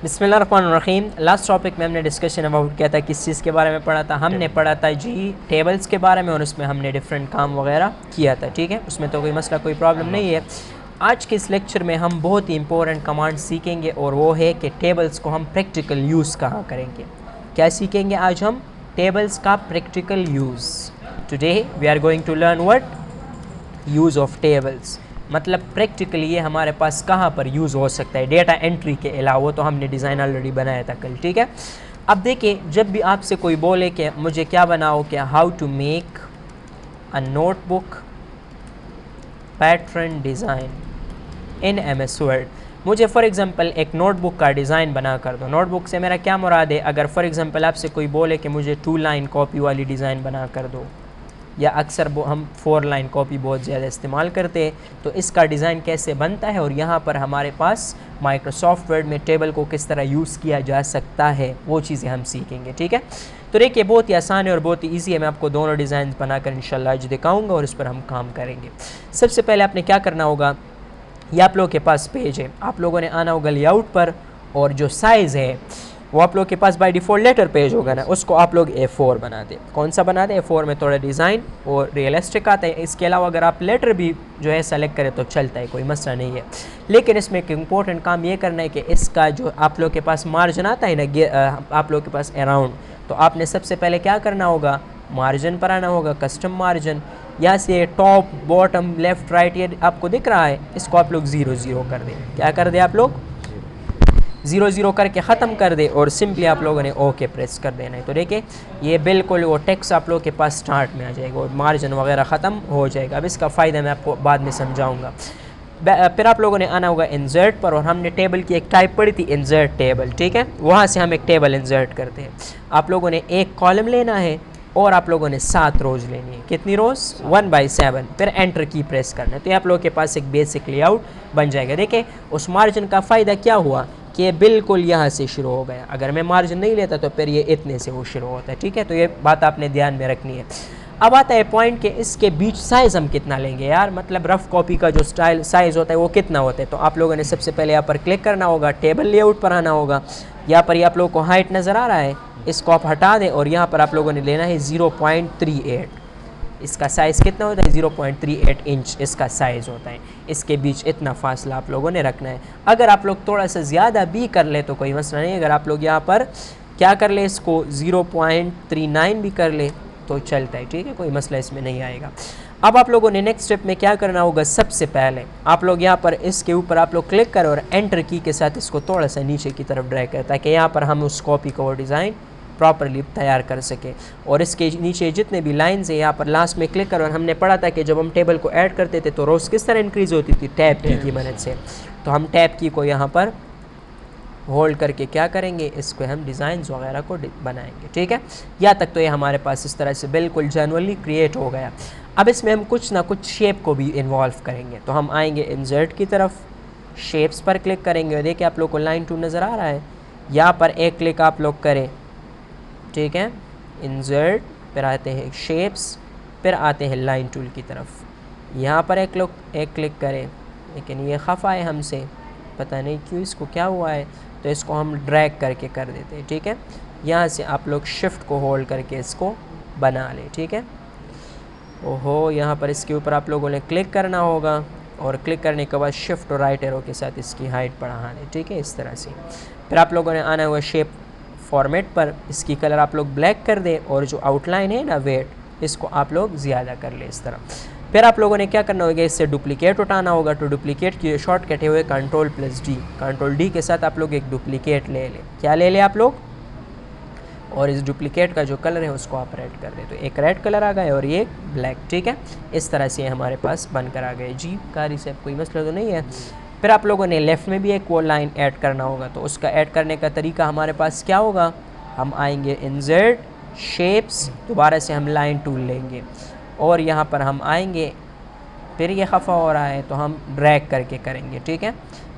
बिस्मिल्लाहिर्रहमानिर्रहीम। Last topic में हमने डिस्कशन अबाउट किया था, किस चीज़ के बारे में पढ़ा था। हमने पढ़ा था जी टेबल्स के बारे में, और उसमें हमने डिफरेंट काम वगैरह किया था। ठीक है, उसमें तो कोई मसला कोई प्रॉब्लम नहीं है। आज के इस लेक्चर में हम बहुत ही इंपॉर्टेंट कमांड सीखेंगे, और वो है कि टेबल्स को हम प्रैक्टिकल यूज़ कहाँ करेंगे। क्या सीखेंगे आज हम? टेबल्स का practical use. Today we are going to learn what use of tables, मतलब प्रैक्टिकली ये हमारे पास कहाँ पर यूज़ हो सकता है डेटा एंट्री के अलावा। तो हमने डिज़ाइन ऑलरेडी बनाया था कल। ठीक है, अब देखिए, जब भी आपसे कोई बोले कि मुझे क्या बनाओ, क्या how to make a notebook pattern design in MS Word, मुझे फॉर एग्जांपल एक नोटबुक का डिज़ाइन बना कर दो। नोटबुक से मेरा क्या मुराद है? अगर फॉर एग्जांपल आपसे कोई बोले कि मुझे 2 लाइन कॉपी वाली डिज़ाइन बना कर दो, या अक्सर हम 4 लाइन कॉपी बहुत ज़्यादा इस्तेमाल करते हैं, तो इसका डिज़ाइन कैसे बनता है, और यहाँ पर हमारे पास माइक्रोसॉफ्ट वर्ड में टेबल को किस तरह यूज़ किया जा सकता है, वो चीज़ें हम सीखेंगे। ठीक है, तो देखिए, बहुत ही आसान है और बहुत ही ईजी है। मैं आपको दोनों डिज़ाइन बनाकर इंशाल्लाह आज दिखाऊँगा और इस पर हम काम करेंगे। सबसे पहले आपने क्या करना होगा, ये आप लोगों के पास पेज है, आप लोगों ने आना होगा लेआउट पर, और जो साइज़ है वो आप लोग के पास बाय डिफ़ॉल्ट लेटर पेज होगा ना, उसको आप लोग A4 बना दें। कौन सा बना दें? A4 में थोड़ा डिज़ाइन और रियलिस्टिक आता है। इसके अलावा अगर आप लेटर भी जो है सेलेक्ट करें तो चलता है, कोई मसला नहीं है। लेकिन इसमें एक इम्पोर्टेंट काम ये करना है कि इसका जो आप लोग के पास मार्जिन आता है ना, आप लोग के पास अराउंड, तो आपने सबसे पहले क्या करना होगा, मार्जिन पर आना होगा, कस्टम मार्जिन। यहाँ से टॉप बॉटम लेफ़्ट राइट ये आपको दिख रहा है, इसको आप लोग 0 0 कर दें। क्या कर दें आप लोग? 0 0 करके ख़त्म कर दे, और सिंपली आप लोगों ने ओके प्रेस कर देना है। तो देखिए, ये बिल्कुल वो टेक्स्ट आप लोगों के पास स्टार्ट में आ जाएगा और मार्जिन वगैरह ख़त्म हो जाएगा। अब इसका फ़ायदा मैं आपको बाद में समझाऊंगा। फिर आप लोगों ने आना होगा इंसर्ट पर, और हमने टेबल की एक टाइप पढ़ी थी, इंसर्ट टेबल। ठीक है, वहाँ से हम एक टेबल इंसर्ट करते हैं। आप लोगों ने एक कॉलम लेना है और आप लोगों ने 7 रोज़ लेनी है। कितनी रोज़? 1/7। फिर एंटर की प्रेस करना है, तो ये आप लोगों के पास एक बेसिक लेआउट बन जाएगा। देखिए, उस मार्जिन का फ़ायदा क्या हुआ कि ये बिल्कुल यहाँ से शुरू हो गया। अगर मैं मार्जिन नहीं लेता तो फिर ये इतने से वो शुरू होता है। ठीक है, तो ये बात आपने ध्यान में रखनी है। अब आता है पॉइंट कि इसके बीच साइज़ हम कितना लेंगे यार, मतलब रफ़ कॉपी का जो स्टाइल साइज़ होता है वो कितना होता है। तो आप लोगों ने सबसे पहले यहाँ पर क्लिक करना होगा, टेबल लेआउट पर आना होगा। यहाँ पर आप लोगों को हाइट नज़र आ रहा है, इसको आप हटा दें, और यहाँ पर आप लोगों ने लेना है 0.38। इसका साइज़ कितना होता है? 0.38 इंच इसका साइज़ होता है। इसके बीच इतना फासला आप लोगों ने रखना है। अगर आप लोग थोड़ा सा ज़्यादा भी कर ले तो कोई मसला नहीं। अगर आप लोग यहाँ पर क्या कर ले, इसको 0.39 भी कर ले तो चलता है। ठीक है, कोई मसला इसमें नहीं आएगा। अब आप लोगों ने नेक्स्ट स्टेप में क्या करना होगा, सबसे पहले आप लोग यहाँ पर इसके ऊपर आप लोग क्लिक करें और एंटर की के साथ इसको थोड़ा सा नीचे की तरफ ड्रैग करें, ताकि यहाँ पर हम उस कॉपी का वो डिज़ाइन प्रॉपरली तैयार कर सके। और इसके नीचे जितने भी लाइंस हैं यहाँ पर लास्ट में क्लिक करो। और हमने पढ़ा था कि जब हम टेबल को ऐड करते थे तो रोज़ किस तरह इंक्रीज़ होती थी? टैब की मदद से। तो हम टैब की को यहाँ पर होल्ड करके क्या करेंगे, इसको हम डिज़ाइंस वगैरह को बनाएंगे। ठीक है, यहाँ तक तो ये हमारे पास इस तरह से बिल्कुल जनरली क्रिएट हो गया। अब इसमें हम कुछ ना कुछ शेप को भी इन्वॉल्व करेंगे। तो हम आएंगे इंसर्ट की तरफ, शेप्स पर क्लिक करेंगे, और देखिए आप लोग को लाइन टूल नज़र आ रहा है, यहाँ पर एक क्लिक आप लोग करें। ठीक है, इंसर्ट, फिर आते हैं शेप्स, फिर आते हैं लाइन टूल की तरफ। यहाँ पर एक क्लिक करें, लेकिन ये खफा है हमसे, पता नहीं क्यों, इसको क्या हुआ है। तो इसको हम ड्रैग करके कर देते हैं। ठीक है, यहाँ से आप लोग शिफ्ट को होल्ड करके इसको बना लें। ठीक है, ओहो, यहाँ पर इसके ऊपर आप लोगों ने क्लिक करना होगा, और क्लिक करने के बाद शिफ्ट और राइट एरो के साथ इसकी हाइट बढ़ा लें। ठीक है, इस तरह से। फिर आप लोगों ने आना हुआ शेप फॉर्मेट पर, इसकी कलर आप लोग ब्लैक कर दें, और जो आउटलाइन है ना वेट, इसको आप लोग ज़्यादा कर लें इस तरह। फिर आप लोगों ने क्या करना होगा, इससे डुप्लीकेट उठाना होगा। तो डुप्लीकेट की शॉर्टकट है हुए Ctrl+D। Ctrl+D के साथ आप लोग एक डुप्लीकेट ले लें। क्या ले लें आप लोग? और इस डुप्लीकेट का जो कलर है उसको आप रेड कर दें, तो एक रेड कलर आ गया और ये ब्लैक। ठीक है, इस तरह से हमारे पास बनकर आ गए। जी कारी से कोई मसला तो नहीं है। फिर आप लोगों ने लेफ़्ट में भी एक वो लाइन ऐड करना होगा। तो उसका ऐड करने का तरीका हमारे पास क्या होगा, हम आएंगे इंसर्ट, शेप्स, दोबारा से हम लाइन टूल लेंगे, और यहाँ पर हम आएंगे। फिर ये खफा हो रहा है तो हम ड्रैग करके करेंगे। ठीक है,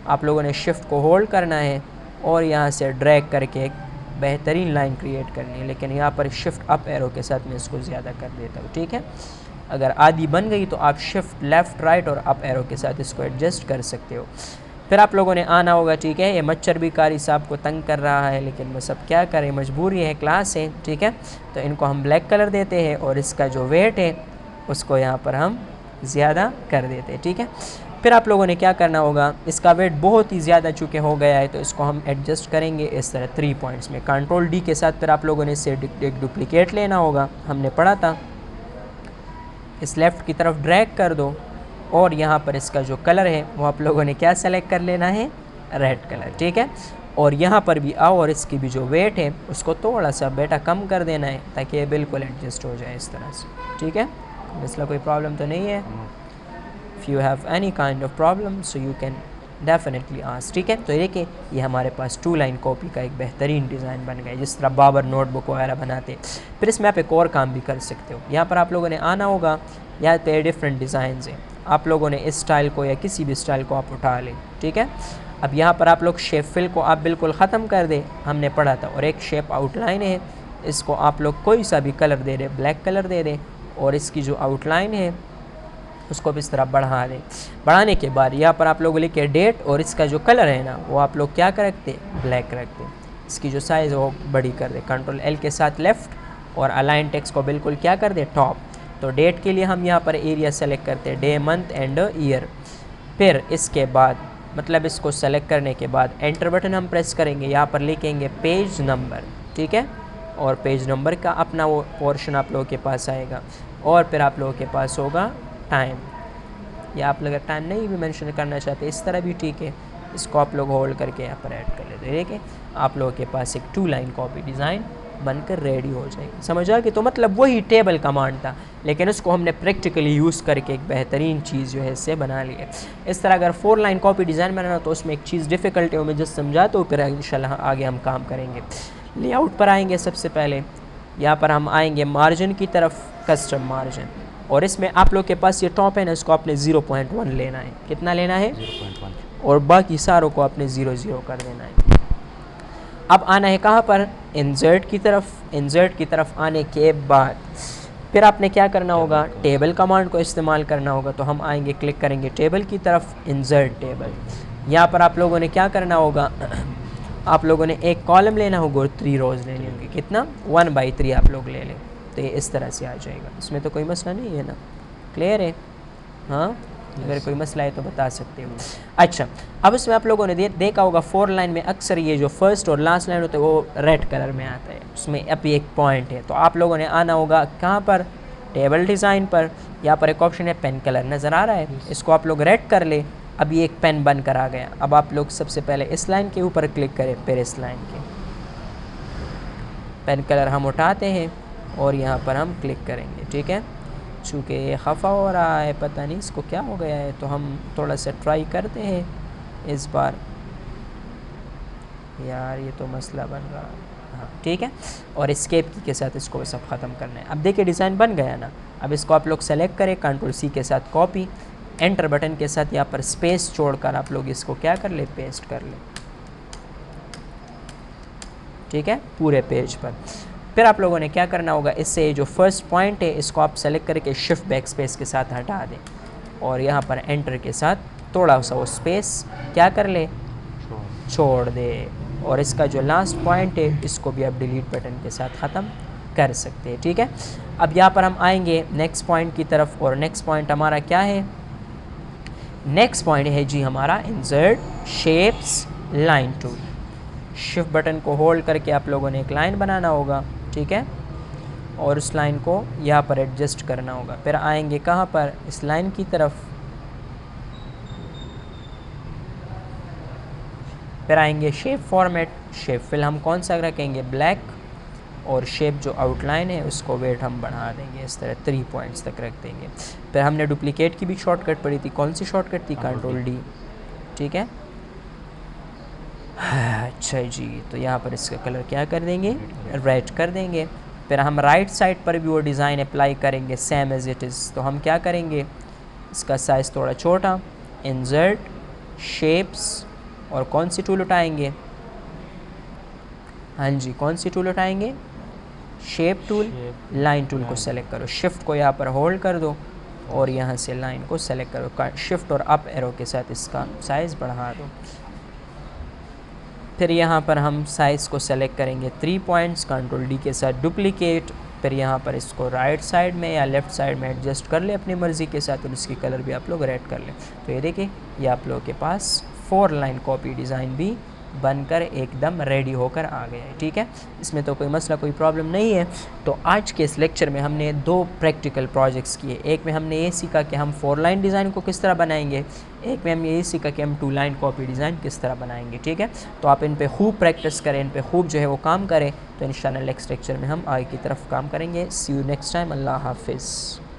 आप लोगों ने शिफ्ट को होल्ड करना है और यहाँ से ड्रैग करके एक बेहतरीन लाइन क्रिएट करनी है। लेकिन यहाँ पर शिफ्ट अप एरो के साथ मैं इसको ज़्यादा कर देता हूँ। ठीक है, अगर आधी बन गई तो आप शिफ्ट लेफ़्ट राइट और अप एरो के साथ इसको एडजस्ट कर सकते हो। फिर आप लोगों ने आना होगा, ठीक है। ये मच्छर भी कारी साहब को तंग कर रहा है, लेकिन बस अब क्या करें, मजबूरी है, क्लास है, ठीक है। तो इनको हम ब्लैक कलर देते हैं और इसका जो वेट है उसको यहाँ पर हम ज़्यादा कर देते हैं, ठीक है। फिर आप लोगों ने क्या करना होगा, इसका वेट बहुत ही ज़्यादा चूँकि हो गया है तो इसको हम एडजस्ट करेंगे इस तरह 3 पॉइंट्स में, कंट्रोल डी के साथ। फिर आप लोगों ने इससे एक डुप्लीकेट लेना होगा, हमने पढ़ा था, इस लेफ़्ट की तरफ ड्रैग कर दो और यहाँ पर इसका जो कलर है वो आप लोगों ने क्या सेलेक्ट कर लेना है, रेड कलर, ठीक है। और यहाँ पर भी आओ और इसकी भी जो वेट है उसको थोड़ा सा बेटा कम कर देना है ताकि ये बिल्कुल एडजस्ट हो जाए इस तरह से, ठीक है। मसला कोई प्रॉब्लम तो नहीं है। If you have any kind of problem so you can definitely ask, ठीक है। तो देखिए ये हमारे पास 2 लाइन कॉपी का एक बेहतरीन डिज़ाइन बन गया, जिस तरह बाबर नोटबुक वगैरह बनाते। फिर इसमें आप एक और काम भी कर सकते हो, यहाँ पर आप लोगों ने आना होगा, यहाँ पे डिफरेंट डिज़ाइंस हैं, आप लोगों ने इस स्टाइल को या किसी भी स्टाइल को आप उठा लें, ठीक है। अब यहाँ पर आप लोग शेप फिल को आप बिल्कुल ख़त्म कर दें, हमने पढ़ा था, और एक शेप आउटलाइन है, इसको आप लोग कोई सा भी कलर दे दें, ब्लैक कलर दे दें, और इसकी जो आउटलाइन है उसको भी इस तरह बढ़ा दें। बढ़ाने के बाद यहाँ पर आप लोग लिखे डेट, और इसका जो कलर है ना वो आप लोग क्या कर रखते, ब्लैक रखते। इसकी जो साइज़ वो बड़ी कर दे, कंट्रोल एल के साथ लेफ़्ट, और अलाइन टेक्स्ट को बिल्कुल क्या कर दे, टॉप। तो डेट के लिए हम यहाँ पर एरिया सेलेक्ट करते हैं, डे मंथ एंड ईयर। फिर इसके बाद मतलब इसको सेलेक्ट करने के बाद एंटर बटन हम प्रेस करेंगे, यहाँ पर लिखेंगे पेज नंबर, ठीक है। और पेज नंबर का अपना वो पोर्शन आप लोगों के पास आएगा, और फिर आप लोगों के पास होगा टाइम, या आप लोग अगर टाइम नहीं भी मेंशन करना चाहते इस तरह भी ठीक है, इसको आप लोग होल्ड करके यहाँ पर ऐड कर लेते, ठीक है। आप लोगों के पास एक 2 लाइन कॉपी डिज़ाइन बनकर रेडी हो जाएगी, समझ आ गई। तो मतलब वही टेबल कमांड था, लेकिन उसको हमने प्रैक्टिकली यूज़ करके एक बेहतरीन चीज़ जो है इससे बना ली है। इस तरह अगर 4 लाइन कॉपी डिज़ाइन बनाना तो उसमें एक चीज़ डिफ़िकल्ट है, वो मैं जस्ट समझाता हूँ, फिर इंशाल्लाह आगे हम काम करेंगे। लेआउट पर आएंगे, सबसे पहले यहाँ पर हम आएंगे मार्जिन की तरफ, कस्टम मार्जिन, और इसमें आप लोग के पास ये टॉप है ना, इसको आपने 0.1 लेना है, कितना लेना है, 0.1, और बाकी सारों को आपने 0 कर देना है। अब आना है कहाँ पर, इंसर्ट की तरफ। इंसर्ट की तरफ आने के बाद फिर आपने क्या करना होगा, टेबल कमांड को इस्तेमाल करना होगा। तो हम आएंगे, क्लिक करेंगे टेबल की तरफ, इंसर्ट टेबल। यहाँ पर आप लोगों ने क्या करना होगा, आप लोगों ने एक कॉलम लेना होगा और 3 रोज़ लेनी होंगी, कितना, 1/3 आप लोग ले लें, तो ये इस तरह से आ जाएगा। इसमें तो कोई मसला नहीं है ना, क्लियर है, हाँ। अगर कोई मसला है तो बता सकते हो। अच्छा, अब इसमें आप लोगों ने देखा होगा 4 लाइन में अक्सर ये जो फर्स्ट और लास्ट लाइन होता है वो रेड कलर में आता है, उसमें अभी एक पॉइंट है। तो आप लोगों ने आना होगा कहाँ पर, टेबल डिज़ाइन पर। यहाँ पर एक ऑप्शन है पेन कलर, नज़र आ रहा है, इसको आप लोग रेड कर ले। अब ये एक पेन बन कर आ गया। अब आप लोग सबसे पहले इस लाइन के ऊपर क्लिक करें, फिर इस लाइन के पेन कलर हम उठाते हैं और यहाँ पर हम क्लिक करेंगे, ठीक है। चूँकि ये खफा हो रहा है, पता नहीं इसको क्या हो गया है, तो हम थोड़ा सा ट्राई करते हैं इस बार। यार ये तो मसला बन रहा है, हाँ ठीक है। और एस्केप की के साथ इसको सब ख़त्म करना है। अब देखिए डिज़ाइन बन गया ना। अब इसको आप लोग सेलेक्ट करें, कंट्रोल सी के साथ कॉपी, एंटर बटन के साथ यहाँ पर स्पेस छोड़कर आप लोग इसको क्या कर ले, पेस्ट कर ले, ठीक है, पूरे पेज पर। फिर आप लोगों ने क्या करना होगा, इससे जो फर्स्ट पॉइंट है इसको आप सेलेक्ट करके शिफ्ट बैक स्पेस के साथ हटा दें, और यहाँ पर एंटर के साथ थोड़ा सा वो स्पेस क्या कर ले, छोड़ दे। और इसका जो लास्ट पॉइंट है इसको भी आप डिलीट बटन के साथ ख़त्म कर सकते हैं, ठीक है। अब यहाँ पर हम आएंगे नेक्स्ट पॉइंट की तरफ, और नेक्स्ट पॉइंट हमारा क्या है, नेक्स्ट पॉइंट है जी हमारा insert shapes line tool. Shift button को होल्ड करके आप लोगों ने एक लाइन बनाना होगा, ठीक है, और उस लाइन को यहाँ पर एडजस्ट करना होगा। फिर आएंगे कहाँ पर, इस लाइन की तरफ, फिर आएंगे शेप फॉर्मेट। शेप फिल हम कौन सा रखेंगे, ब्लैक, और शेप जो आउटलाइन है उसको वेट हम बढ़ा देंगे, इस तरह 3 पॉइंट्स तक रख देंगे। फिर हमने डुप्लीकेट की भी शॉर्टकट पढ़ी थी, कौन सी शॉर्टकट थी, कंट्रोल डी, ठीक है। अच्छा जी, तो यहाँ पर इसका कलर क्या कर देंगे, रेड कर देंगे। फिर हम राइट साइड पर भी वो डिज़ाइन अप्लाई करेंगे सेम एज़ इट इज़। तो हम क्या करेंगे, इसका साइज़ थोड़ा छोटा, इंसर्ट शेप्स, और कौन सी टूल उठाएंगे, हाँ जी कौन सी टूल उठाएंगे, शेप टूल, लाइन टूल को सेलेक्ट करो, शिफ्ट को यहाँ पर होल्ड कर दो और यहाँ से लाइन को सेलेक्ट करो, शिफ्ट और अप एरो के साथ इसका साइज़ बढ़ा दो। फिर यहाँ पर हम साइज़ को सेलेक्ट करेंगे 3 पॉइंट्स, कंट्रोल डी के साथ डुप्लीकेट। फिर यहाँ पर इसको राइट साइड में या लेफ़्ट साइड में एडजस्ट कर ले अपनी मर्ज़ी के साथ, और इसकी कलर भी आप लोग रेड कर लें। तो ये देखिए, ये आप लोगों के पास 4 लाइन कॉपी डिज़ाइन भी बनकर एकदम रेडी होकर आ गया है। ठीक है, इसमें तो कोई मसला, कोई प्रॉब्लम नहीं है। तो आज के इस लेक्चर में हमने 2 प्रैक्टिकल प्रोजेक्ट्स किए। एक में हमने ये सीखा कि हम 4 लाइन डिज़ाइन को किस तरह बनाएंगे, एक में हमने ये सीखा कि हम 2 लाइन कॉपी डिज़ाइन किस तरह बनाएंगे। ठीक है, तो आप इन पे खूब प्रैक्टिस करें, इन पे खूब जो है वो काम करें, तो इंशाल्लाह नेक्स्ट लेक्चर में हम आगे की तरफ काम करेंगे। सी यू नेक्स्ट टाइम। अल्लाह हाफिज़।